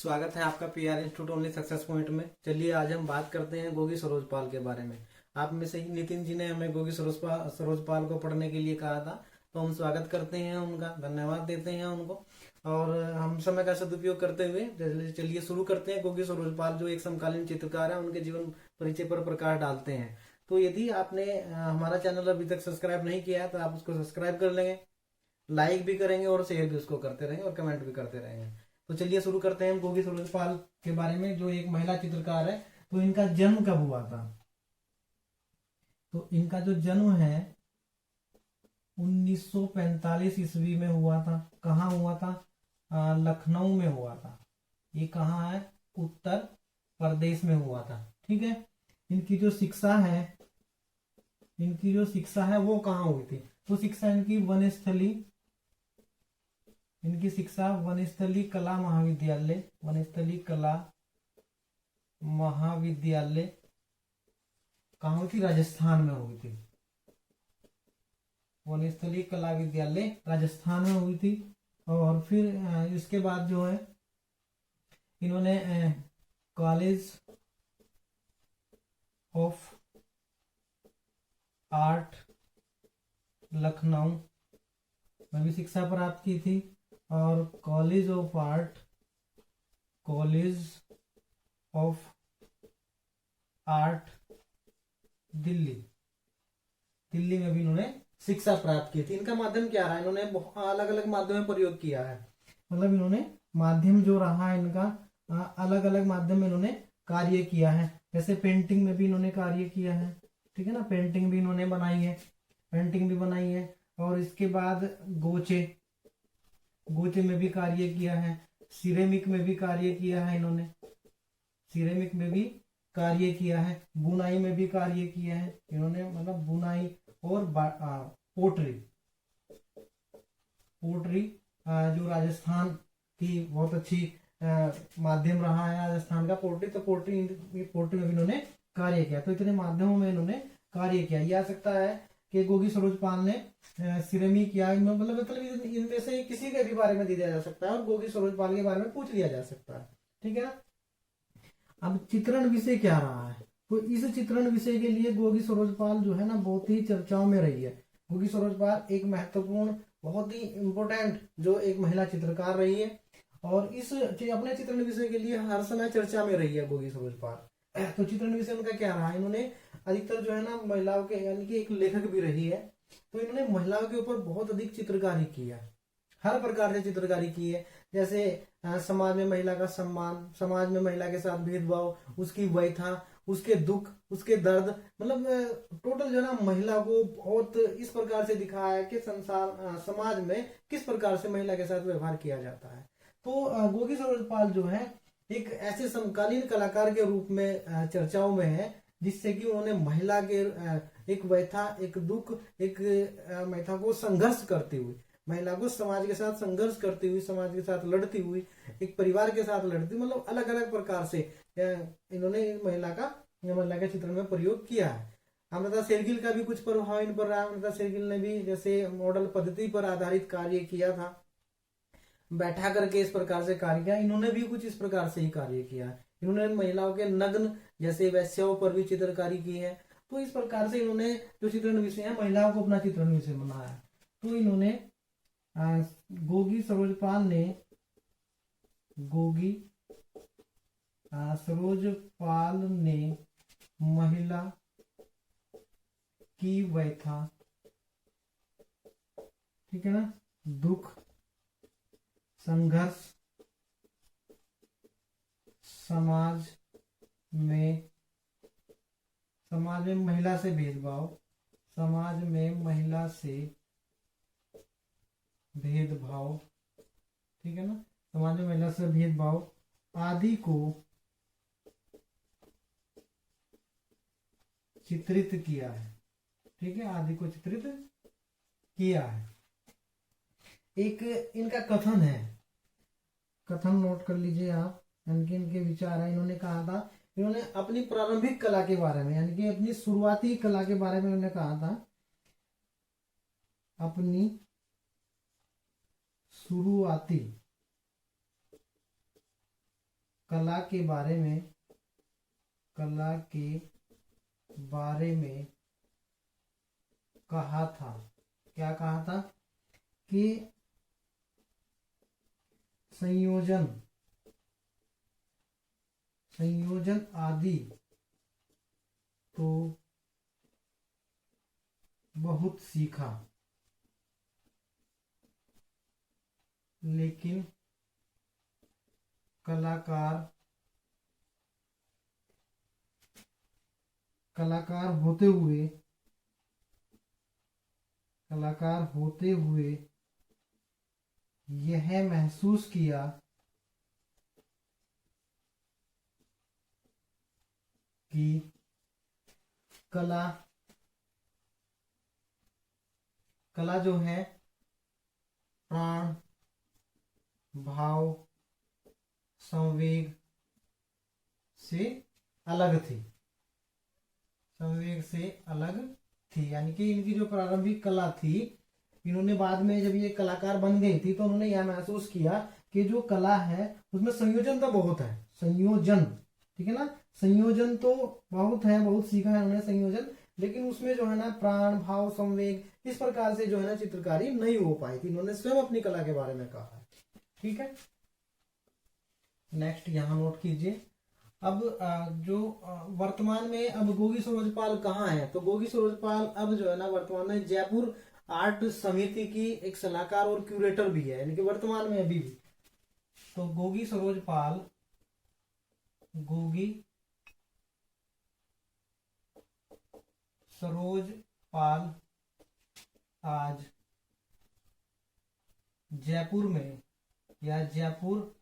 स्वागत है आपका PR institute only success point में। चलिए आज हम बात करते हैं गोगी सरोजपाल के बारे में। आप में से ही नितिन जी ने हमें गोगी सरोजपाल को पढ़ने के लिए कहा था, तो हम स्वागत करते हैं उनका, धन्यवाद देते हैं उनको। और हम समय का सदुपयोग करते हुए चलिए शुरू करते हैं। गोगी सरोजपाल जो एक समकालीन चित्रकार है, उनके जीवन परिचय पर प्रकाश डालते हैं। तो यदि आपने हमारा चैनल अभी तक सब्सक्राइब नहीं किया है तो आप उसको सब्सक्राइब कर लेंगे, लाइक भी करेंगे और शेयर भी उसको करते रहेंगे और कमेंट भी करते रहेंगे। तो चलिए शुरू करते हैं गोगी सरोजपाल के बारे में, जो एक महिला चित्रकार है। तो इनका जन्म कब हुआ था? तो इनका जो जन्म है 1945 ईस्वी में हुआ था। कहाँ हुआ था? लखनऊ में हुआ था। ये कहाँ है? उत्तर प्रदेश में हुआ था। ठीक है। इनकी जो शिक्षा है वो कहाँ हुई थी? तो शिक्षा इनकी वनस्थली कला महाविद्यालय कहाँ हुई थी? राजस्थान में हुई थी। वनस्थली कला विद्यालय राजस्थान में हुई थी। और फिर इसके बाद जो है इन्होंने कॉलेज ऑफ आर्ट लखनऊ में भी शिक्षा प्राप्त की थी। और कॉलेज ऑफ आर्ट दिल्ली में भी इन्होंने शिक्षा प्राप्त की थी। इनका माध्यम क्या रहा? इन्होंने अलग अलग माध्यम में प्रयोग किया है। मतलब इन्होंने माध्यम जो रहा है इनका, अलग अलग माध्यम में इन्होंने कार्य किया है। जैसे पेंटिंग में भी इन्होंने कार्य किया है। ठीक है ना, पेंटिंग भी इन्होंने बनाई है। और इसके बाद गोचे में भी कार्य किया है। सिरेमिक में भी कार्य किया है इन्होंने। बुनाई में भी कार्य किया है इन्होंने। मतलब बुनाई और पोट्री जो राजस्थान की बहुत अच्छी माध्यम रहा है राजस्थान का पोट्री। तो पोट्री में भी इन्होंने कार्य किया। तो इतने माध्यमों में इन्होंने कार्य किया। यह आ सकता है कि गोगी सरोजपाल ने सिरेमिक या मतलब इनमें से किसी के भी बारे में दिया जा सकता है और गोगी सरोजपाल के बारे में पूछ लिया जा सकता है। ठीक है ना। अब चित्रण विषय क्या रहा है? तो इस चित्रण विषय के लिए गोगी सरोजपाल जो है ना बहुत ही चर्चाओं में रही है। गोगी सरोजपाल एक महत्वपूर्ण, बहुत ही इम्पोर्टेंट जो एक महिला चित्रकार रही है और इस अपने चित्रण विषय के लिए हर समय चर्चा में रही है गोगी सरोजपाल। तो चित्रण विषय उनका क्या रहा? इन्होंने अधिकतर जो है ना महिलाओं के, यानी कि एक लेखक भी रही है, तो इन्होंने महिलाओं के ऊपर बहुत अधिक चित्रकारी की है। हर प्रकार से चित्रकारी की है। जैसे समाज में महिला का सम्मान, समाज में महिला के साथ भेदभाव, उसकी व्यथा, उसके दुख, उसके दर्द, मतलब टोटल जो है ना महिला को बहुत इस प्रकार से दिखाया है कि समाज में किस प्रकार से महिला के साथ व्यवहार किया जाता है। तो गोगी सरोजपाल जो है एक ऐसे समकालीन कलाकार के रूप में चर्चाओं में है, जिससे कि उन्होंने महिला के एक व्यथा, एक दुख, एक व्यथा को संघर्ष करती हुई, महिला को समाज के साथ संघर्ष करती हुई, समाज के साथ लड़ती हुई, एक परिवार के साथ लड़ती, मतलब अलग अलग प्रकार से इन्होंने महिला के चित्रण में प्रयोग किया है। अमृता शेरगिल का भी कुछ प्रभाव इन पर रहा। अमृता शेरगिल ने भी जैसे मॉडल पद्धति पर आधारित कार्य किया था, बैठा करके इस प्रकार से कार्य किया। इन्होंने भी कुछ इस प्रकार से ही कार्य किया है। इन्होंने महिलाओं के नग्न जैसे वैश्याओं पर भी चित्रकारी की है। तो इस प्रकार से इन्होंने जो चित्रण विषय है, महिलाओं को अपना चित्रण विषय बनाया। तो इन्होंने गोगी सरोजपाल ने महिला की व्यथा, ठीक है ना, दुख, संघर्ष, समाज में महिला से भेदभाव, ठीक है ना, समाज में महिला से भेदभाव आदि को चित्रित किया है। ठीक है, आदि को चित्रित किया है। एक इनका कथन है, कथन नोट कर लीजिए आप, इनके विचार है। इन्होंने कहा था, इन्होंने अपनी प्रारंभिक कला के बारे में, यानी कि अपनी शुरुआती कला के बारे में इन्होंने कहा था, अपनी शुरुआती कला के बारे में, कला के बारे में कहा था। क्या कहा था कि संयोजन, संयोजन आदि तो बहुत सीखा, लेकिन कलाकार, कलाकार होते हुए, कलाकार होते हुए यह महसूस किया कि कला, कला जो है प्राण, भाव, संवेग से अलग थी, संवेग से अलग थी। यानी कि इनकी जो प्रारंभिक कला थी, इन्होंने बाद में जब ये कलाकार बन गई थी तो उन्होंने यह महसूस किया कि जो कला है उसमें संयोजन तो बहुत है, संयोजन, ठीक है ना, संयोजन तो बहुत है, बहुत सीखा है उन्होंने संयोजन, लेकिन उसमें जो है ना प्राण, भाव, संवेग इस प्रकार से जो है ना चित्रकारी नहीं हो पाई थी। इन्होंने स्वयं अपनी कला के बारे में कहा है। ठीक है, नेक्स्ट यहां नोट कीजिए। अब जो वर्तमान में अब गोगी सरोजपाल कहाँ है, तो गोगी सरोजपाल अब जो है ना वर्तमान में जयपुर आर्ट समिति की एक सलाहकार और क्यूरेटर भी है, यानी कि वर्तमान में अभी भी। तो गोगी सरोजपाल, गोगी सरोजपाल आज जयपुर में या जयपुर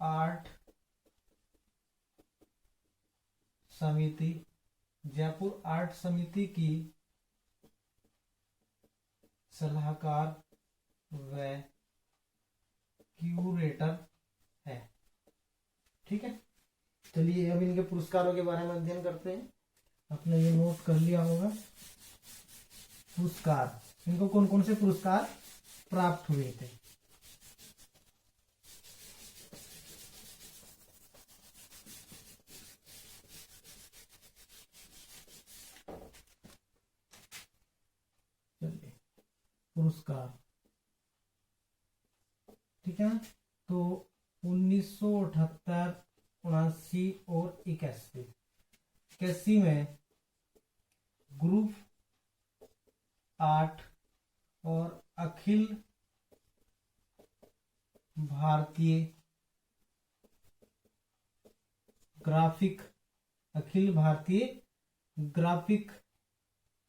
आर्ट समिति, जयपुर आर्ट समिति की सलाहकार व क्यूरेटर है। ठीक है, चलिए अब इनके पुरस्कारों के बारे में अध्ययन करते हैं। आपने ये नोट कर लिया होगा पुरस्कार, इनको कौन कौन से पुरस्कार प्राप्त हुए थे। चलिए पुरस्कार, ठीक है, तो 1978, 79 और 81 में ग्रुप आर्ट और Akhil Bharatiya graphic, Akhil Bharatiya graphic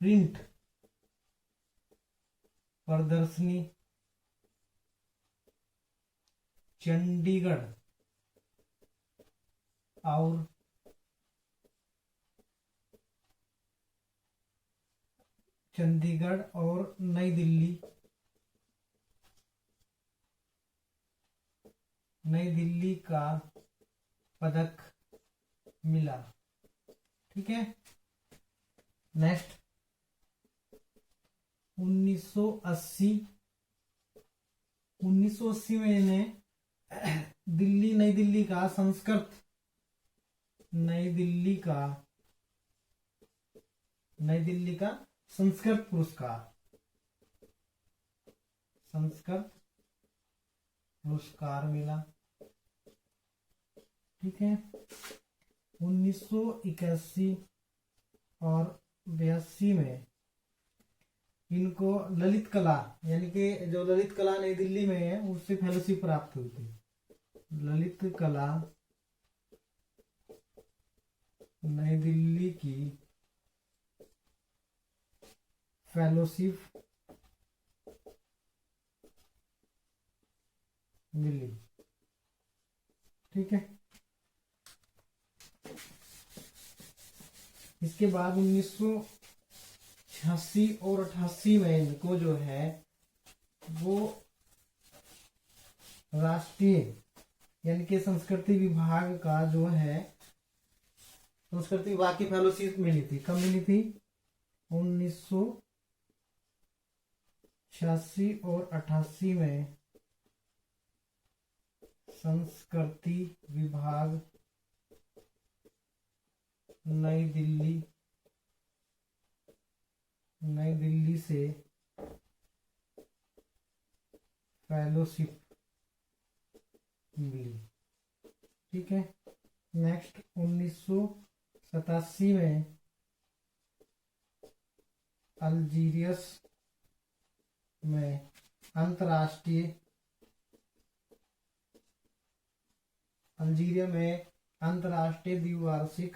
print प्रदर्शनी चंडीगढ़ और नई दिल्ली का पदक मिला। ठीक है, नेक्स्ट 1980 में इन्हें नई दिल्ली का संस्कृत, नई दिल्ली का संस्कृत पुरस्कार, संस्कृत पुरस्कार मिला। ठीक है, 1981 और 82 में इनको ललित कला, यानी कि जो ललित कला नई दिल्ली में है उससे फेलोशिप प्राप्त हुई थी। ललित कला नई दिल्ली की फेलोशिप मिली। ठीक है, इसके बाद 1986 और 88 में इनको जो है वो राष्ट्रीय, यानी कि संस्कृति विभाग का जो है संस्कृति विभाग की फेलोशिप मिली थी। कब मिली थी? 1986 और 88 में संस्कृति विभाग, नई दिल्ली से फेलोशिप मिली। ठीक है। नेक्स्ट 1987 में अल्जीरियस में अंतर्राष्ट्रीय द्विवार्षिक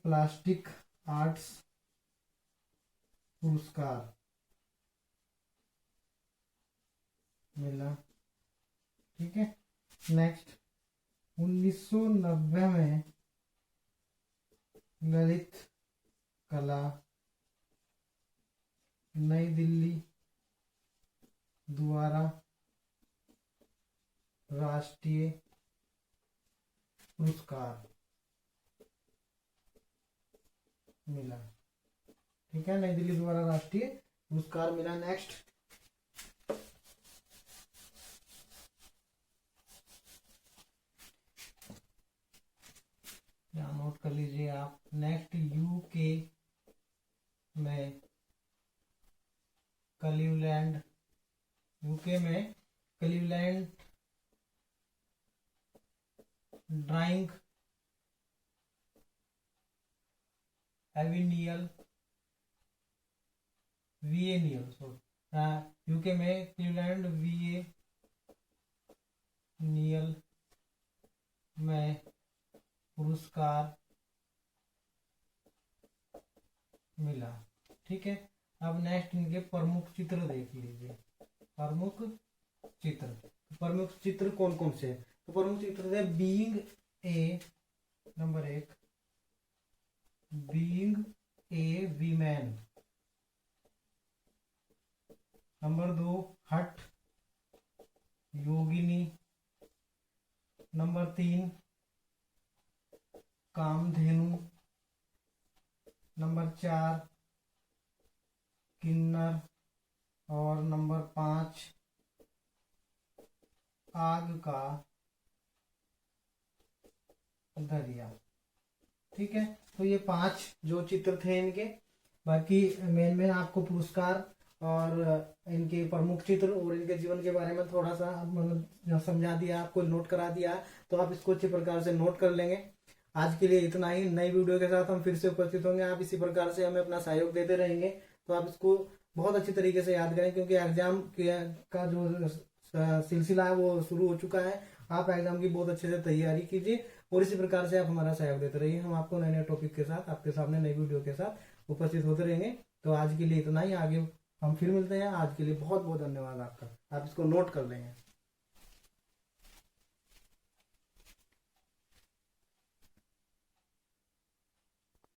प्लास्टिक आर्ट्स पुरस्कार मिला। ठीक है। नेक्स्ट 1990 में ललित कला, नई दिल्ली द्वारा राष्ट्रीय पुरस्कार मिला। ठीक है। नई दिल्ली द्वारा राष्ट्रीय पुरस्कार मिला। नेक्स्ट यहाँ नोट कर लीजिए आप। नेक्स्ट यूके में क्लीवलैंड ड्राइंग एविनियल यूके में क्लीवलैंड विएनियल में पुरस्कार मिला। ठीक है। अब नेक्स्ट इनके प्रमुख चित्र देख लीजिए। प्रमुख चित्र कौन कौन से हैं? तो प्रमुख चित्र है being a, number 1 being a women, number 2 हट योगिनी, नंबर 3 कामधेनु, नंबर 4 किन्नर और नंबर 5 आग का दरिया। ठीक है। तो ये 5 जो चित्र थे इनके। बाकी मेन आपको पुरस्कार और इनके प्रमुख चित्र और इनके जीवन के बारे में थोड़ा सा मतलब समझा दिया, आपको नोट करा दिया, तो आप इसको अच्छे प्रकार से नोट कर लेंगे। आज के लिए इतना ही। नई वीडियो के साथ हम फिर से उपस्थित होंगे। आप इसी प्रकार से हमें अपना सहयोग देते रहेंगे, तो आप इसको बहुत अच्छी तरीके से याद करें, क्योंकि एग्जाम का जो सिलसिला है वो शुरू हो चुका है। आप एग्जाम की बहुत अच्छे से तैयारी कीजिए और इसी प्रकार से आप हमारा सहयोग देते रहिए। हम आपको नए नए टॉपिक के साथ आपके सामने नई वीडियो के साथ उपस्थित होते रहेंगे। तो आज के लिए इतना ही। आगे हम फिर मिलते हैं। आज के लिए बहुत बहुत धन्यवाद आपका। आप इसको नोट कर लेंगे।